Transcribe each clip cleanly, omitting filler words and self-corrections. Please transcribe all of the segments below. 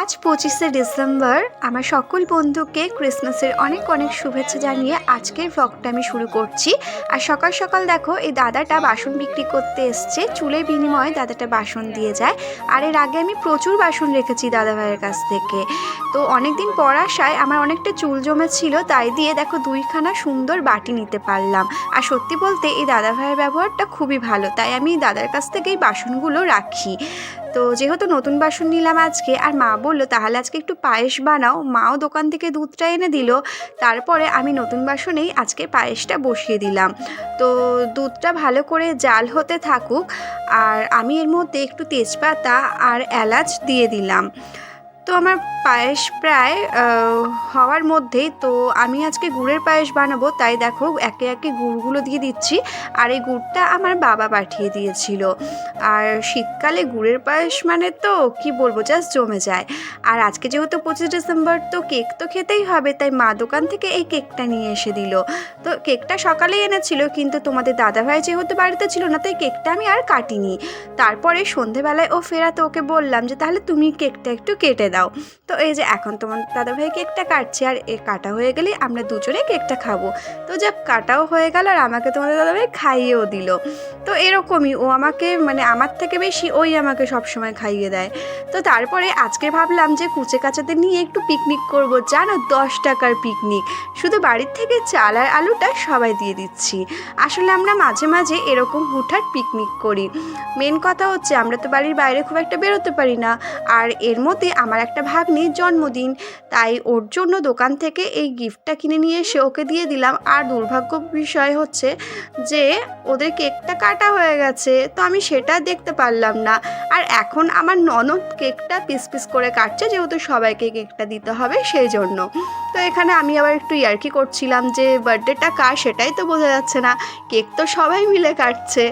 আজ 25শে ডিসেম্বর। আমার সকল বন্ধুকে ক্রিসমাসের অনেক অনেক শুভেচ্ছা জানিয়ে আজকের ব্লগটা আমি শুরু করছি। আর সকাল সকাল দেখো এই দাদাটা বাসন বিক্রি করতে এসছে, চুলের বিনিময়ে দাদাটা বাসন দিয়ে যায়। আর এর আগে আমি প্রচুর বাসন রেখেছি দাদা ভাইয়ের কাছ থেকে। তো অনেক দিন পর আসায় আমার অনেকটা চুল জমেছিল, তাই দিয়ে দেখো দুইখানা সুন্দর বাটি নিতে পারলাম। আর সত্যি বলতে এই দাদা ভাইয়ের ব্যবহারটা খুবই ভালো, তাই আমি দাদার কাছ থেকেই বাসনগুলো রাখি। তো যেহেতু নতুন বাসন নিলাম আজকে, আর মা বললো তাহলে আজকে একটু পায়েস বানাও, মাও দোকান থেকে দুধটা এনে দিল। তারপরে আমি নতুন বাসনেই আজকে পায়েসটা বসিয়ে দিলাম। তো দুধটা ভালো করে জাল হতে থাকুক, আর আমি এর মধ্যে একটু তেজপাতা আর এলাচ দিয়ে দিলাম। তো আমার পায়েস প্রায় হওয়ার মধ্যেই, তো আমি আজকে গুড়ের পায়েস বানাবো, তাই দেখো একে একে গুড়গুলো দিয়ে দিচ্ছি। আর এই গুড়টা আমার বাবা পাঠিয়ে দিয়েছিল। আর শীতকালে গুড়ের পায়েস মানে তো কি বলবো, জাস্ট জমে যায়। আর আজকে যেহেতু 25 ডিসেম্বর, তো কেক তো খেতেই হবে, তাই মা দোকান থেকে এই কেকটা নিয়ে এসে দিল। তো কেকটা সকালেই এনেছিল, কিন্তু তোমাদের দাদাভাই যেহেতু বাড়িতে ছিল না, তাই কেকটা আমি আর কাটিনি। তারপরে সন্ধেবেলায় ও ফেরাতে ওকে বললাম যে তাহলে তুমি কেকটা একটু কেটে দাও। তো এই যে এখন তোমার দাদাভাই কেকটা কাটছে, আর এ কাটা হয়ে গেলে আমরা দুজনে কেকটা খাবো। তো যা কাটাও হয়ে গেল, আর আমাকে তোমাদের দাদাভাই খাইয়েও দিল। তো এরকমই ও আমাকে, মানে আমার থেকে বেশি ওই আমাকে সবসময় খাইয়ে দেয়। তো তারপরে আজকে ভাবলাম যে কুচে কাচাদের নিয়ে একটু পিকনিক করব, জানো 10 টাকার পিকনিক। শুধু বাড়ির থেকে চাল আর আলুটা সবাই দিয়ে দিচ্ছি। আসলে আমরা মাঝে মাঝে এরকম হুটহাট পিকনিক করি। মেন কথা হচ্ছে আমরা তো বাড়ির বাইরে খুব একটা বেরোতে পারি না। আর এর মধ্যে আমার একটা ভাগ্নির জন্মদিন, তাই ওর জন্য দোকান থেকে এই গিফটটা কিনে নিয়ে এসে ওকে দিয়ে দিলাম। আর দুর্ভাগ্য বিষয় হচ্ছে যে ওদের কেকটা কাটা হয়ে গেছে, তো আমি সেটা দেখতে পারলাম না। আর এখন আমার ননদ কেকটা পিস পিস করে কাটছে, যেহেতু সবাইকে কেকটা দিতে হবে সেই জন্য। তো এখানে আমি আবার একটু ইয়ার্কি করছিলাম যে বার্থডেটা কার সেটাই তো বোঝা যাচ্ছে না, কেক তো সবাই মিলে কাটছে।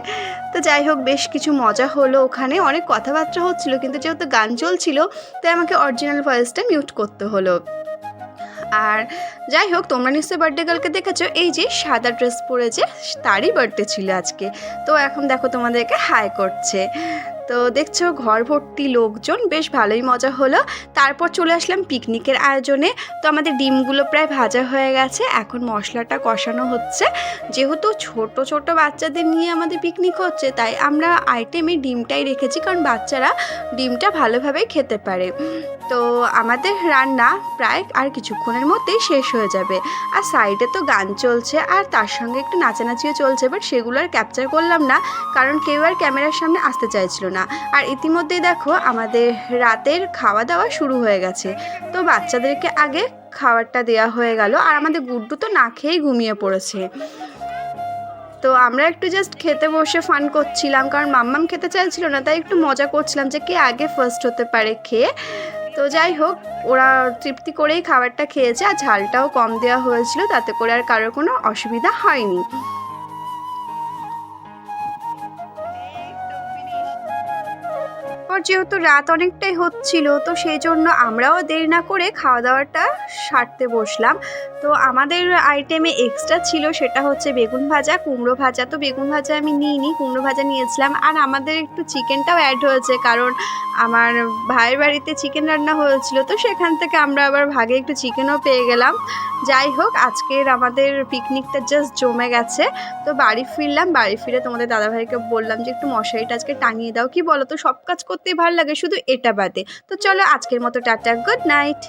তো যাই হোক, বেশ কিছু মজা হলো, ওখানে অনেক কথাবার্তা হচ্ছিল, কিন্তু যেহেতু গান চলছিল তাই আমাকে অরিজিনাল ভয়েসটা মিউট করতে হলো। আর যাই হোক, তোমরা নিশ্চয়ই বার্থডে গার্লকে দেখেছো, এই যে সাদা ড্রেস পরেছে, তারই বার্থডে ছিল আজকে। তো এখন দেখো তোমাদেরকে হাই করছে। তো দেখছো ঘর ভর্তি লোকজন, বেশ ভালোই মজা হলো। তারপর চলে আসলাম পিকনিকের আয়োজনে। তো আমাদের ডিমগুলো প্রায় ভাজা হয়ে গেছে, এখন মশলাটা কষানো হচ্ছে। যেহেতু ছোট ছোট বাচ্চাদের নিয়ে আমাদের পিকনিক হচ্ছে, তাই আমরা আইটেমে ডিমটাই রেখেছি, কারণ বাচ্চারা ডিমটা ভালোভাবে খেতে পারে। তো আমাদের রান্না প্রায় আর কিছুক্ষণের মধ্যেই শেষ হয়ে যাবে। আর সাইডে তো গান চলছে, আর তার সঙ্গে একটু নাচানাচিও চলছে, বাট সেগুলো আর ক্যাপচার করলাম না, কারণ কেউ আর ক্যামেরার সামনে আসতে চাইছিল না। আর ইতিমধ্যেই দেখো আমাদের রাতের খাওয়া দাওয়া শুরু হয়ে গেছে। তো বাচ্চাদেরকে আগে খাবারটা দেওয়া হয়ে গেল, আর আমাদের গুড্ডু তো না খেয়েই ঘুমিয়ে পড়েছে। তো আমরা একটু জাস্ট খেতে বসে ফান করছিলাম, কারণ মাম্মাম খেতে চাইছিল না, তাই একটু মজা করছিলাম যে কে আগে ফার্স্ট হতে পারে খেয়ে। তো যাই হোক, ওরা তৃপ্তি করেই খাবারটা খেয়েছে, আর ঝালটাও কম দেওয়া হয়েছিল, তাতে করে আর কারোর কোনো অসুবিধা হয়নি। যেহেতু রাত অনেকটাই হচ্ছিল, তো সেই জন্য আমরাও দেরি না করে খাওয়া দাওয়াটা সারতে বসলাম। তো আমাদের আইটেমে এক্সট্রা ছিল, সেটা হচ্ছে বেগুন ভাজা, কুমড়ো ভাজা। তো বেগুন ভাজা আমি নিইনি, কুমড়ো ভাজা নিয়েছিলাম। আর আমাদের একটু চিকেনটাও অ্যাড হয়েছে, কারণ আমার ভাইয়ের বাড়িতে চিকেন রান্না হয়েছিল, তো সেখান থেকে আমরা আবার ভাগে একটু চিকেনও পেয়ে গেলাম। যাই হোক, আজকের আমাদের পিকনিকটা জাস্ট জমে গেছে। তো বাড়ি ফিরলাম, বাড়ি ফিরে তোমাদের দাদাভাইকে বললাম যে একটু মশারিটা আজকে টাঙিয়ে দাও। কি বলো তো, সব কাজ করতেই ভালো লাগে, শুধু এটা বাদে। তো চলো আজকের মতো টাটা, গুড নাইট।